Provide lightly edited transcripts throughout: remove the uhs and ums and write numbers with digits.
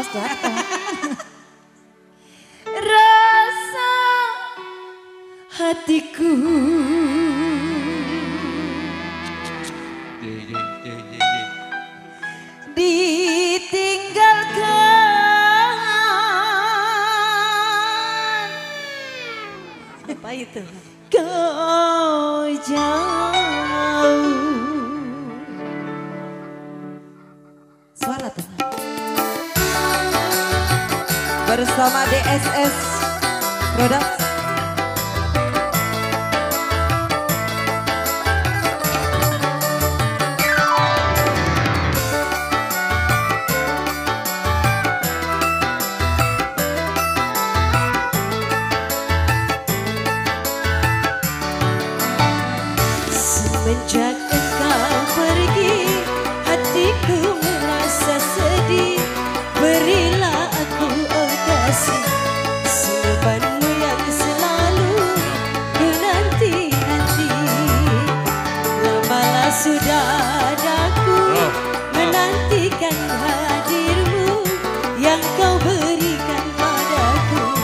awas jatuh. Rasa hatiku ditinggalkan. Apa itu? Kau jauh. Suara Tuhan. Bersama DSS Production. Semenjak engkau pergi, hatiku merasa sedih. Berilah aku, oh kasih, senyumanmu yang selalu ku nanti-nanti. Lamalah sudah daku menantikan hadirmu yang kau berikan padaku.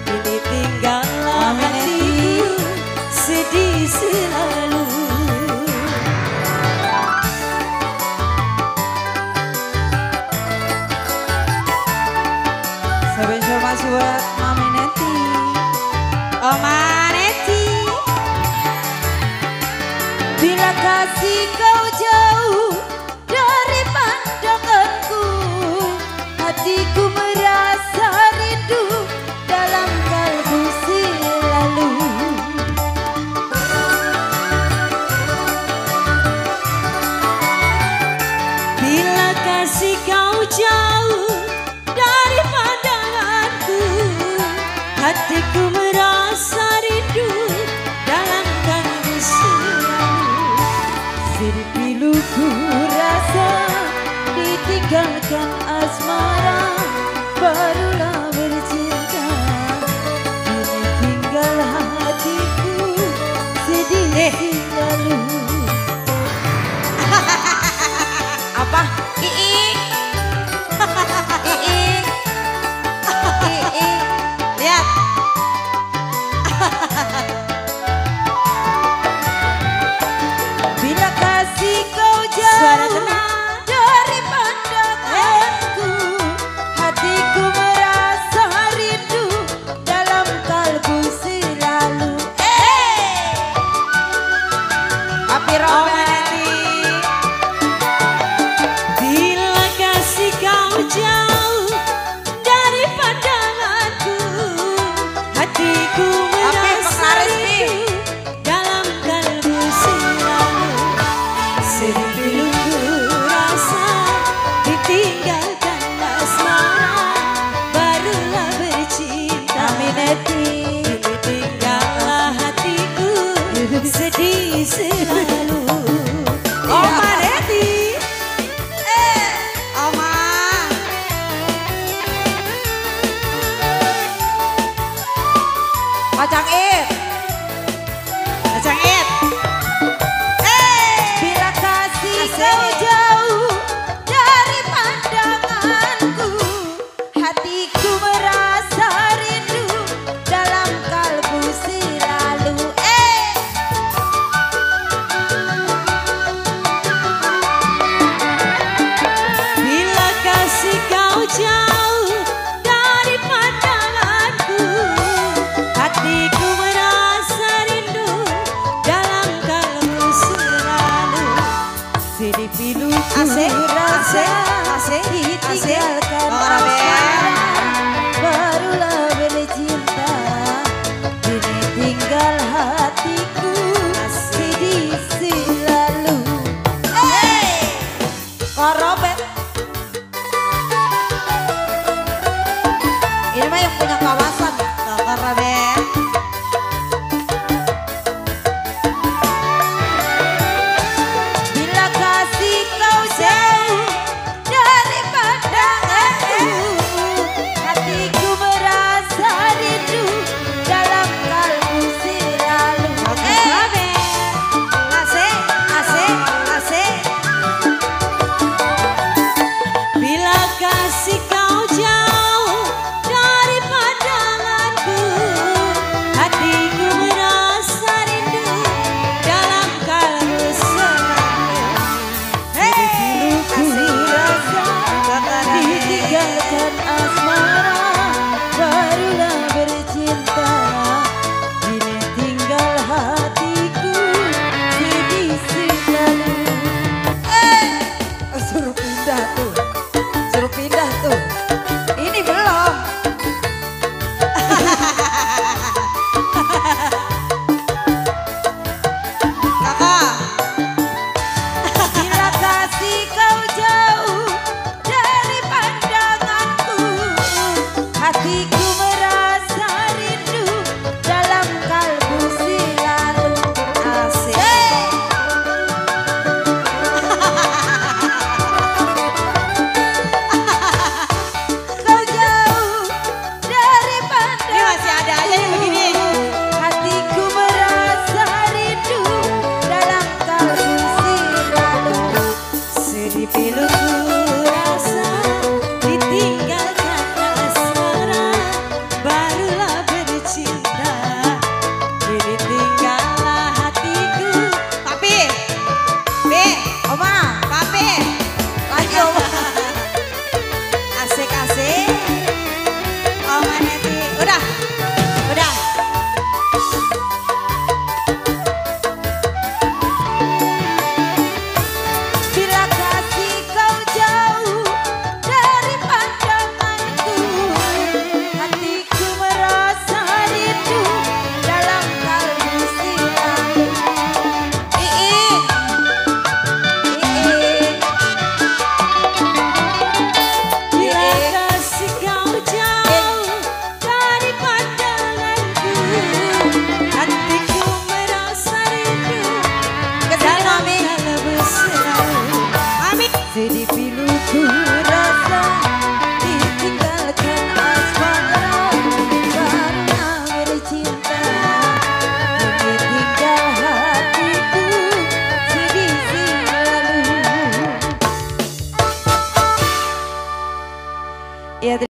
Ini tinggallah hatiku sedih selalu. Coba buat Mami Neti. Oma Neti. Bila kasih kau jauh dari pandanganku, hatiku merasa rindu dalam kalbu selalu. Bila kasih kau jauh dari pandanganku, hatiku merasa rindu dalam kalbu selalu. Sirip piluku rasa ditinggalkan asmara, barulah bercinta. Kini tinggal hatiku sedih selalu. Apa? Ii. Ii. Ii. Lihat. Bila kasih kau jauh dari pandanganku, hatiku merasa rindu dalam kalbu selalu. Papi Romanti. Bila kasih kau jauh dari pandanganku, hatiku merasa rindu dalam kalbu selalu. Sedih piluku rasa ditinggalkan asmara, barulah bercinta. Neti. Kini tinggallah hatiku sedih selalu. Oma Neti. Oma. Pacang It. Pacang It. Bila kasih kau jauh dari pandanganku, hatiku merasa rindu dalam kalbu selalu. Bila kasih kau jauh dari pandanganku, hatiku merasa rindu dalam kalbu selalu. Sedih piluku rasa ditinggalkan.